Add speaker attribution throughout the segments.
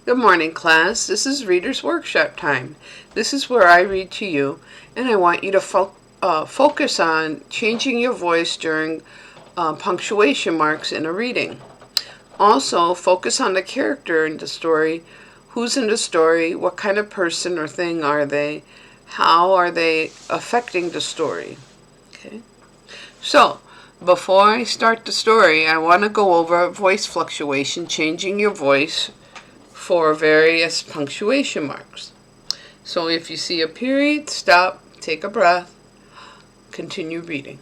Speaker 1: Good morning, class. This is Reader's Workshop time. This is where I read to you, and I want you to focus on changing your voice during punctuation marks in a reading. Also, focus on the character in the story. Who's in the story? What kind of person or thing are they? How are they affecting the story? Okay. So, before I start the story, I want to go over voice fluctuation, changing your voice for various punctuation marks. So if you see a period, stop, take a breath, continue reading.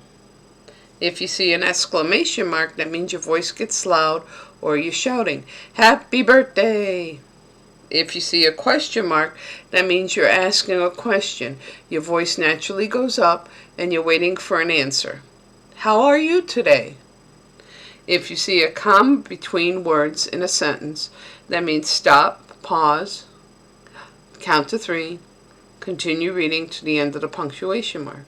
Speaker 1: If you see an exclamation mark, that means your voice gets loud or you're shouting, "Happy birthday!" If you see a question mark, that means you're asking a question. Your voice naturally goes up and you're waiting for an answer. How are you today? If you see a comma between words in a sentence, that means stop, pause, count to 3, continue reading to the end of the punctuation mark.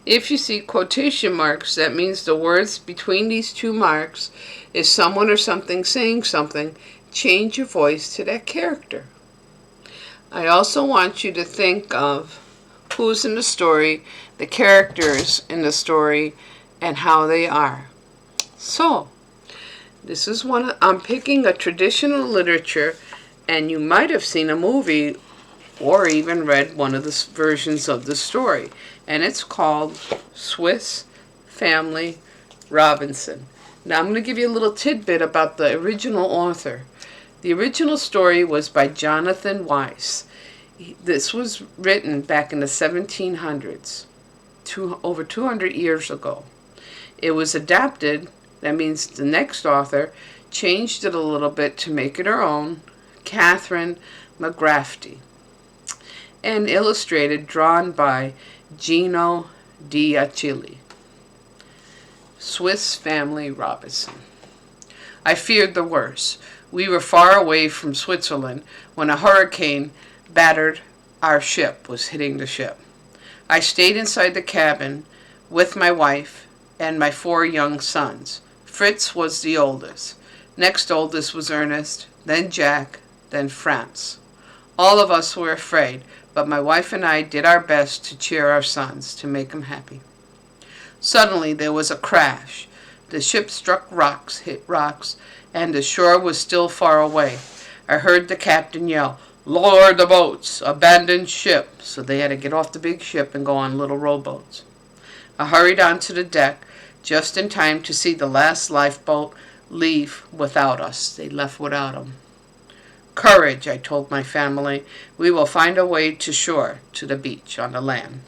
Speaker 1: If you see quotation marks, that means the words between these two marks is someone or something saying something. Change your voice to that character. I also want you to think of who's in the story, the characters in the story, and how they are. So, this is I'm picking a traditional literature, and you might have seen a movie or even read one of the versions of the story, and it's called Swiss Family Robinson. Now I'm going to give you a little tidbit about the original author. The original story was by Jonathan Weiss. This was written back in the 1700s, over 200 years ago. It was adapted. That means the next author changed it a little bit to make it her own, Catherine McGrafty, and illustrated, drawn by Gino D'Achille. Swiss Family Robinson. I feared the worst. We were far away from Switzerland when a hurricane battered our ship, was hitting the ship. I stayed inside the cabin with my wife and my 4 young sons. Fritz was the oldest. Next oldest was Ernest, then Jack, then Franz. All of us were afraid, but my wife and I did our best to cheer our sons, to make them happy. Suddenly there was a crash. The ship hit rocks, and the shore was still far away. I heard the captain yell, "Lower the boats! Abandon ship!" So they had to get off the big ship and go on little rowboats. I hurried onto the deck, just in time to see the last lifeboat leave without us. They left without them. "Courage," I told my family. "We will find a way to shore, to the beach, on the land."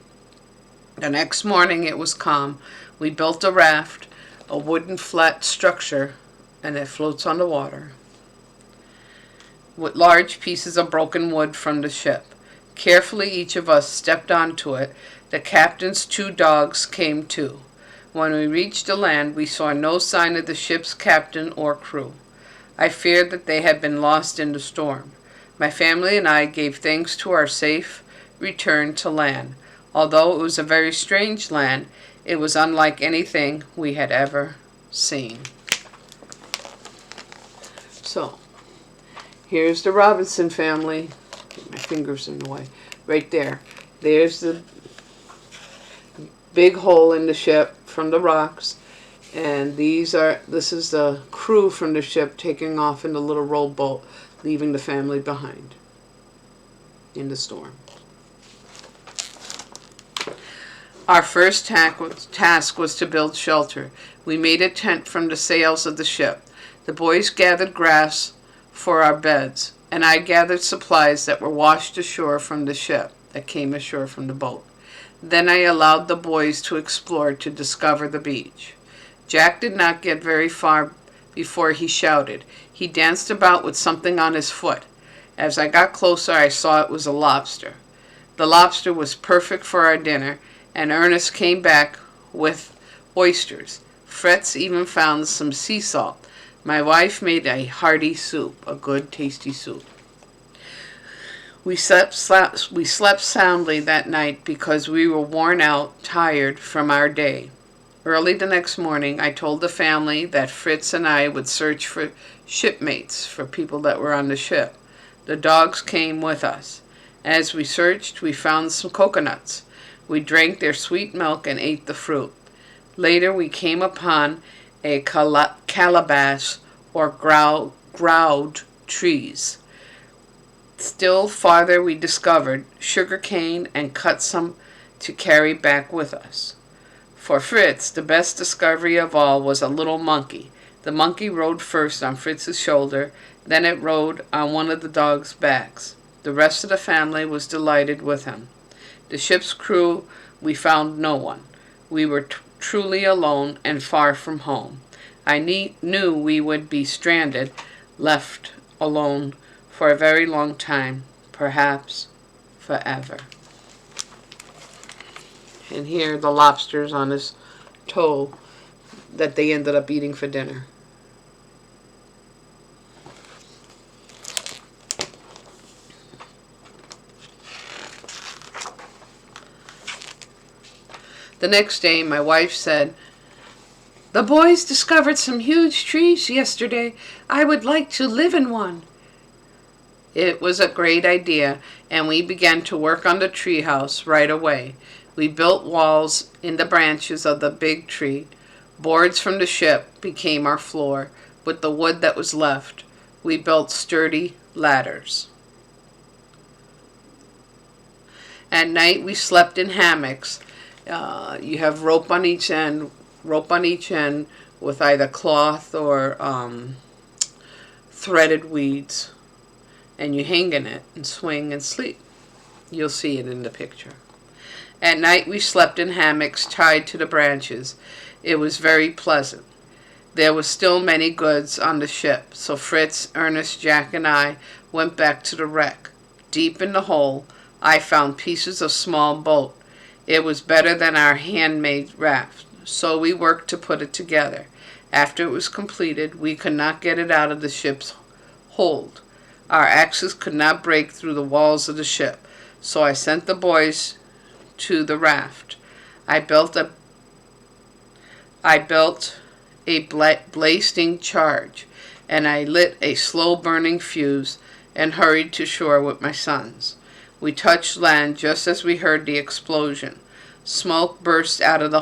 Speaker 1: The next morning it was calm. We built a raft, a wooden flat structure, and it floats on the water, with large pieces of broken wood from the ship. Carefully each of us stepped onto it. The captain's 2 dogs came too. When we reached the land, we saw no sign of the ship's captain or crew. I feared that they had been lost in the storm. My family and I gave thanks to our safe return to land. Although it was a very strange land, it was unlike anything we had ever seen. So, here's the Robinson family. Get my fingers in the way. Right there. There's the big hole in the ship from the rocks, and this is the crew from the ship taking off in the little rowboat, leaving the family behind in the storm. Our first task was to build shelter. We made a tent from the sails of the ship. The boys gathered grass for our beds, and I gathered supplies that were washed ashore from the ship, that came ashore from the boat. Then I allowed the boys to explore, to discover the beach. Jack did not get very far before he shouted. He danced about with something on his foot. As I got closer, I saw it was a lobster. The lobster was perfect for our dinner, and Ernest came back with oysters. Fritz even found some sea salt. My wife made a hearty soup, a good tasty soup. We slept soundly that night because we were worn out, tired from our day. Early the next morning, I told the family that Fritz and I would search for shipmates for people that were on the ship. The dogs came with us. As we searched, we found some coconuts. We drank their sweet milk and ate the fruit. Later, we came upon a calabash or ground trees. Still farther, we discovered sugar cane and cut some to carry back with us. For Fritz, the best discovery of all was a little monkey. The monkey rode first on Fritz's shoulder, then it rode on one of the dog's backs. The rest of the family was delighted with him. The ship's crew, we found no one. We were truly alone and far from home. I knew we would be stranded, left alone for a very long time, perhaps forever. And here the lobsters on his toe that they ended up eating for dinner. The next day, my wife said, "The boys discovered some huge trees yesterday. I would like to live in one." It was a great idea, and we began to work on the tree house right away. We built walls in the branches of the big tree. Boards from the ship became our floor. With the wood that was left, we built sturdy ladders. At night, we slept in hammocks. You have rope on each end with either cloth or threaded weeds, and you hang in it and swing and sleep. You'll see it in the picture. At night we slept in hammocks tied to the branches. It was very pleasant. There was still many goods on the ship, so Fritz, Ernest, Jack, and I went back to the wreck. Deep in the hole, I found pieces of small boat. It was better than our handmade raft, so we worked to put it together. After it was completed, we could not get it out of the ship's hold. Our axes could not break through the walls of the ship, so I sent the boys to the raft. I built a blasting charge, and I lit a slow-burning fuse and hurried to shore with my sons. We touched land just as we heard the explosion. Smoke burst out of the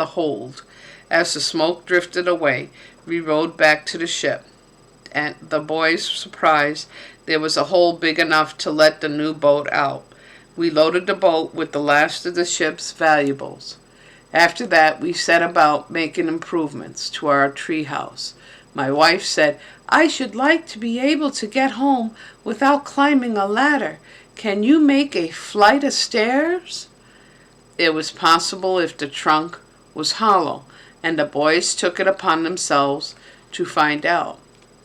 Speaker 1: hold. As the smoke drifted away, we rowed back to the ship. And the boys' surprise, there was a hole big enough to let the new boat out. We loaded the boat with the last of the ship's valuables. After that, we set about making improvements to our treehouse. My wife said, "I should like to be able to get home without climbing a ladder. Can you make a flight of stairs?" It was possible if the trunk was hollow, and the boys took it upon themselves to find out.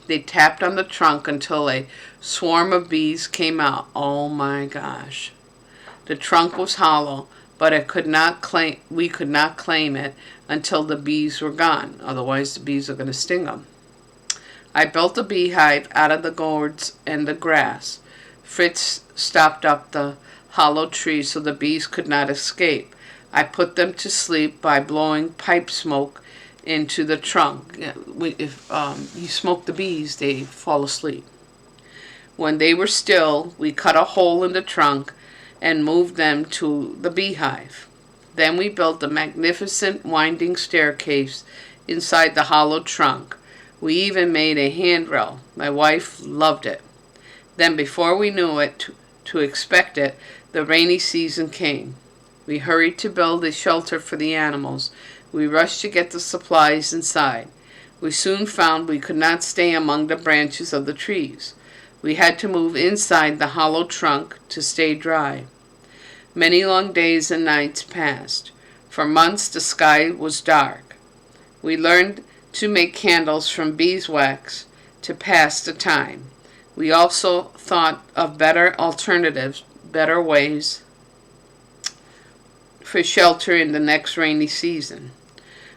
Speaker 1: They tapped on the trunk until a swarm of bees came out. Oh my gosh. The trunk was hollow, but we could not claim it until the bees were gone. Otherwise, the bees are going to sting them. I built a beehive out of the gourds and the grass. Fritz stopped up the hollow tree so the bees could not escape. I put them to sleep by blowing pipe smoke into the trunk. If you smoke the bees, they fall asleep. When they were still, we cut a hole in the trunk and moved them to the beehive. Then we built a magnificent winding staircase inside the hollow trunk. We even made a handrail. My wife loved it. Then before we knew it, to expect it, the rainy season came. We hurried to build a shelter for the animals. We rushed to get the supplies inside. We soon found we could not stay among the branches of the trees. We had to move inside the hollow trunk to stay dry. Many long days and nights passed. For months the sky was dark. We learned to make candles from beeswax to pass the time. We also thought of better alternatives, better ways for shelter in the next rainy season.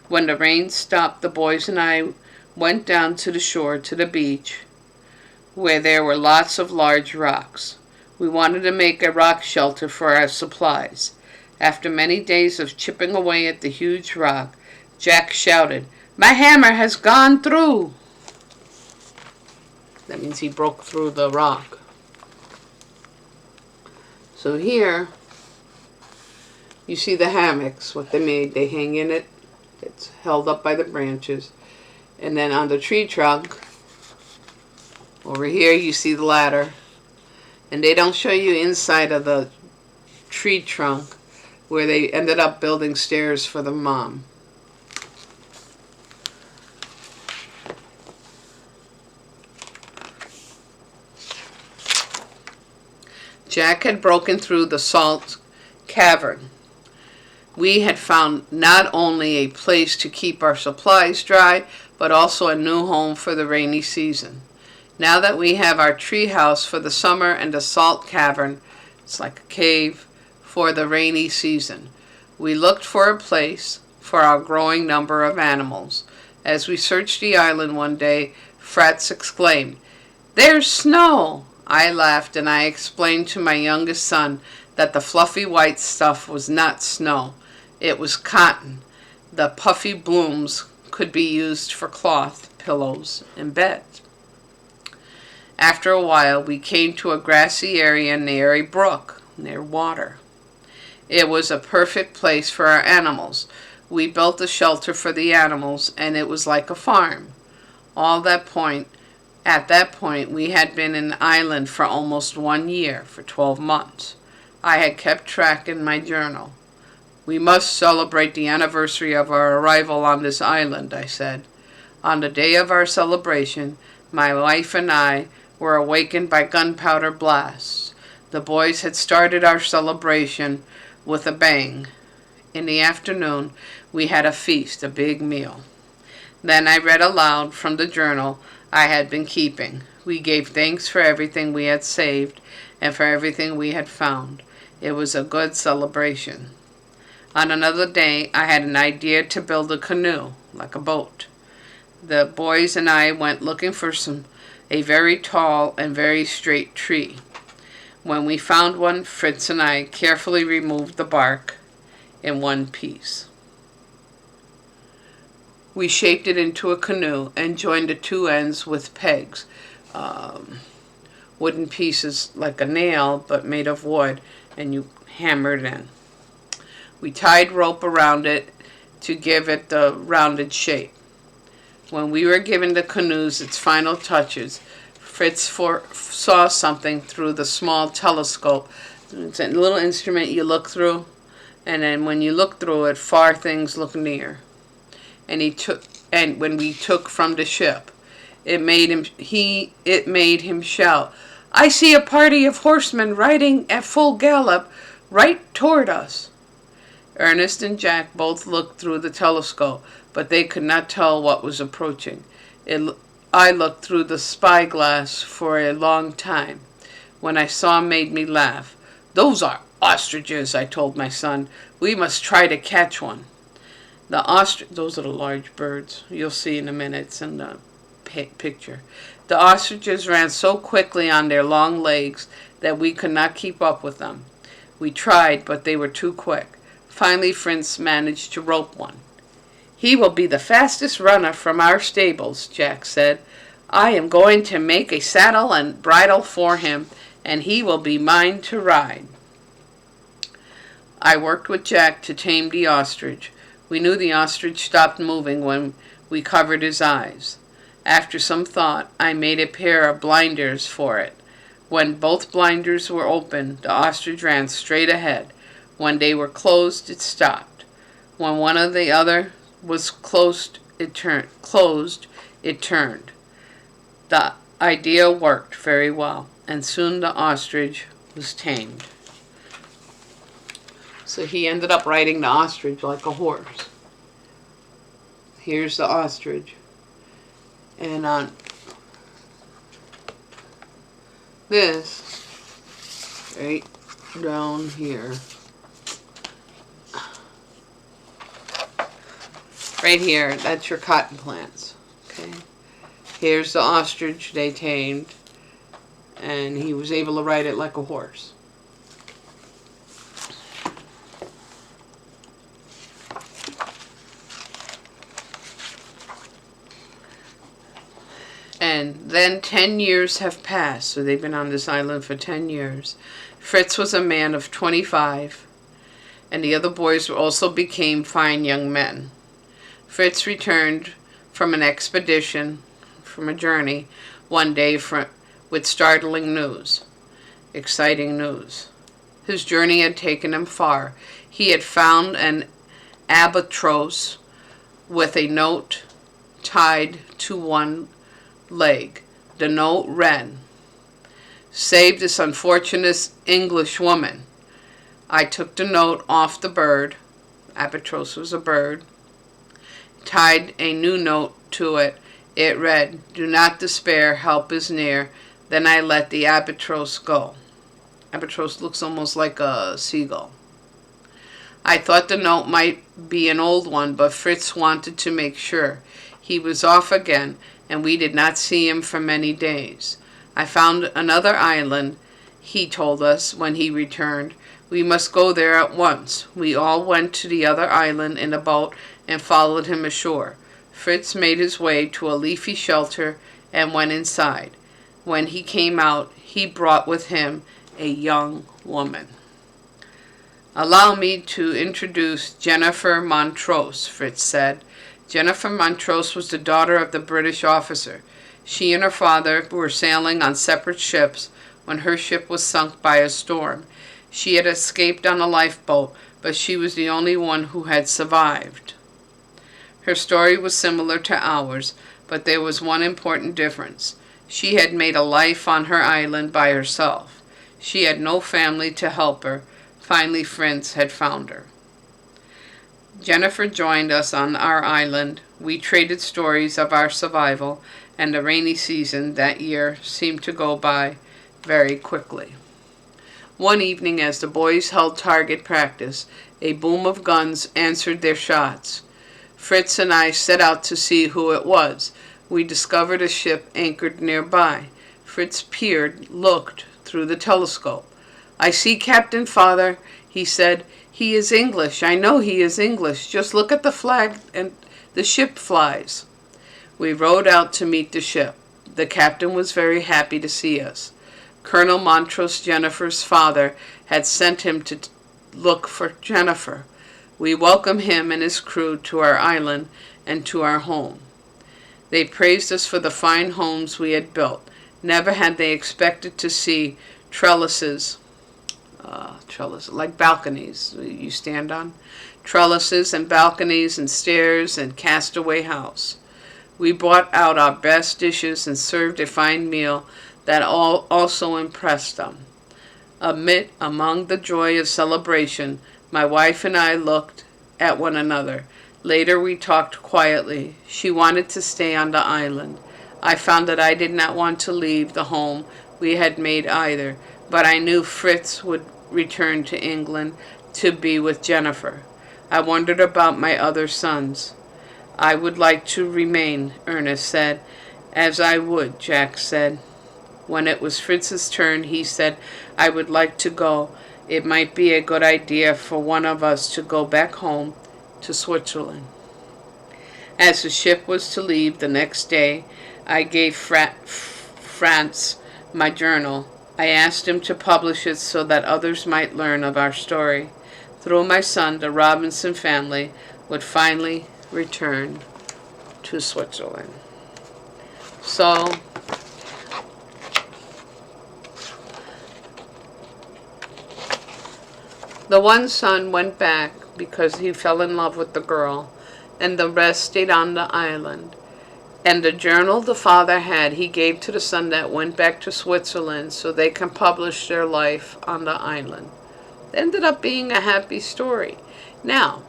Speaker 1: When the rain stopped, the boys and I went down to the shore, to the beach, where there were lots of large rocks. We wanted to make a rock shelter for our supplies. After many days of chipping away at the huge rock, Jack shouted, "My hammer has gone through!" That means he broke through the rock. So here, you see the hammocks, what they made. They hang in it. It's held up by the branches. And then on the tree trunk, over here, you see the ladder. And they don't show you inside of the tree trunk where they ended up building stairs for the mom. Jack had broken through the salt cavern. We had found not only a place to keep our supplies dry, but also a new home for the rainy season. Now that we have our tree house for the summer and the salt cavern, it's like a cave, for the rainy season, we looked for a place for our growing number of animals. As we searched the island one day, Fritz exclaimed, "There's snow!" I laughed and I explained to my youngest son that the fluffy white stuff was not snow. It was cotton. The puffy blooms could be used for cloth, pillows, and beds. After a while, we came to a grassy area near a brook, near water. It was a perfect place for our animals. We built a shelter for the animals, and it was like a farm. At that point, we had been in the island for almost 1 year, for 12 months. I had kept track in my journal. "We must celebrate the anniversary of our arrival on this island," I said. On the day of our celebration, my wife and I were awakened by gunpowder blasts. The boys had started our celebration with a bang. In the afternoon, we had a feast, a big meal. Then I read aloud from the journal I had been keeping. We gave thanks for everything we had saved and for everything we had found. It was a good celebration. On another day, I had an idea to build a canoe, like a boat. The boys and I went looking for a very tall and very straight tree. When we found one, Fritz and I carefully removed the bark in one piece. We shaped it into a canoe and joined the two ends with pegs, wooden pieces like a nail but made of wood, and you hammer it in. We tied rope around it to give it the rounded shape. When we were giving the canoes its final touches, Fritz saw something through the small telescope. It's a little instrument you look through, and then when you look through it, far things look near. And when we took from the ship, it made him shout, "I see a party of horsemen riding at full gallop right toward us." Ernest and Jack both looked through the telescope, but they could not tell what was approaching. I looked through the spyglass for a long time. When I saw made me laugh. "Those are ostriches," I told my son. "We must try to catch one." Those are the large birds. You'll see in a minute. It's in the picture. The ostriches ran so quickly on their long legs that we could not keep up with them. We tried, but they were too quick. Finally, Fritz managed to rope one. "He will be the fastest runner from our stables," Jack said. "I am going to make a saddle and bridle for him, and he will be mine to ride." I worked with Jack to tame the ostrich. We knew the ostrich stopped moving when we covered his eyes. After some thought, I made a pair of blinders for it. When both blinders were open, the ostrich ran straight ahead. When they were closed, it stopped. When one or the other was closed, it turned. The idea worked very well, and soon the ostrich was tamed. So he ended up riding the ostrich like a horse. Here's the ostrich. And on this, right down here, right here, that's your cotton plants. Okay. Here's the ostrich they tamed, and he was able to ride it like a horse. And then 10 years have passed, so they've been on this island for 10 years. Fritz was a man of 25, and the other boys also became fine young men. Fritz returned from an expedition, from a journey, one day with startling news, exciting news. His journey had taken him far. He had found an albatross with a note tied to one leg. The note read, "Save this unfortunate English woman." I took the note off the bird. Albatross was a bird. Tied a new note to it. It read, "Do not despair, help is near." Then I let the albatross go. Albatross looks almost like a seagull. I thought the note might be an old one, but Fritz wanted to make sure. He was off again, and we did not see him for many days. I found another island, he told us when he returned. We must go there at once. We all went to the other island in a boat and followed him ashore. Fritz made his way to a leafy shelter and went inside. When he came out, he brought with him a young woman. "Allow me to introduce Jennifer Montrose," Fritz said. Jennifer Montrose was the daughter of the British officer. She and her father were sailing on separate ships when her ship was sunk by a storm. She had escaped on a lifeboat, but she was the only one who had survived. Her story was similar to ours, but there was one important difference. She had made a life on her island by herself. She had no family to help her. Finally, Fritz had found her. Jennifer joined us on our island. We traded stories of our survival, and the rainy season that year seemed to go by very quickly. One evening, as the boys held target practice, a boom of guns answered their shots. Fritz and I set out to see who it was. We discovered a ship anchored nearby. Fritz peered, looked through the telescope. "I see Captain, Father," he said. "He is English. I know he is English. Just look at the flag and the ship flies." We rowed out to meet the ship. The captain was very happy to see us. Colonel Montrose, Jennifer's father, had sent him to look for Jennifer. We welcomed him and his crew to our island and to our home. They praised us for the fine homes we had built. Never had they expected to see trellises, like balconies you stand on, trellises and balconies and stairs and castaway house. We brought out our best dishes and served a fine meal that also impressed them. Among the joy of celebration, my wife and I looked at one another. Later we talked quietly. She wanted to stay on the island. I found that I did not want to leave the home we had made either, but I knew Fritz would return to England to be with Jennifer. I wondered about my other sons. "I would like to remain," Ernest said. "As I would," Jack said. When it was Fritz's turn, he said, "I would like to go. It might be a good idea for one of us to go back home to Switzerland." As the ship was to leave the next day, I gave Franz my journal. I asked him to publish it so that others might learn of our story. Through my son, the Robinson family would finally return to Switzerland. So, the one son went back because he fell in love with the girl, and the rest stayed on the island. And the journal the father had, he gave to the son that went back to Switzerland so they can publish their life on the island. It ended up being a happy story. Now,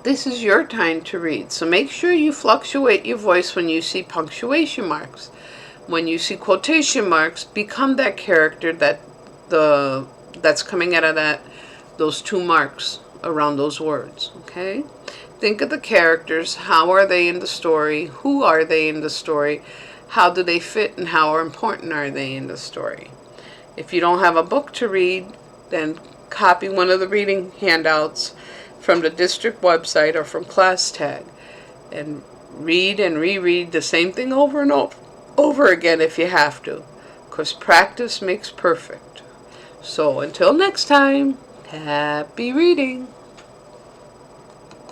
Speaker 1: this is your time to read, so make sure you fluctuate your voice when you see punctuation marks. When you see quotation marks, become that character that's coming out of those two marks around those words, okay? Think of the characters. How are they in the story? Who are they in the story? How do they fit and how important are they in the story? If you don't have a book to read, then copy one of the reading handouts from the district website or from ClassTag and Read and reread the same thing over and over again if you have to, because practice makes perfect. So until next time, happy reading.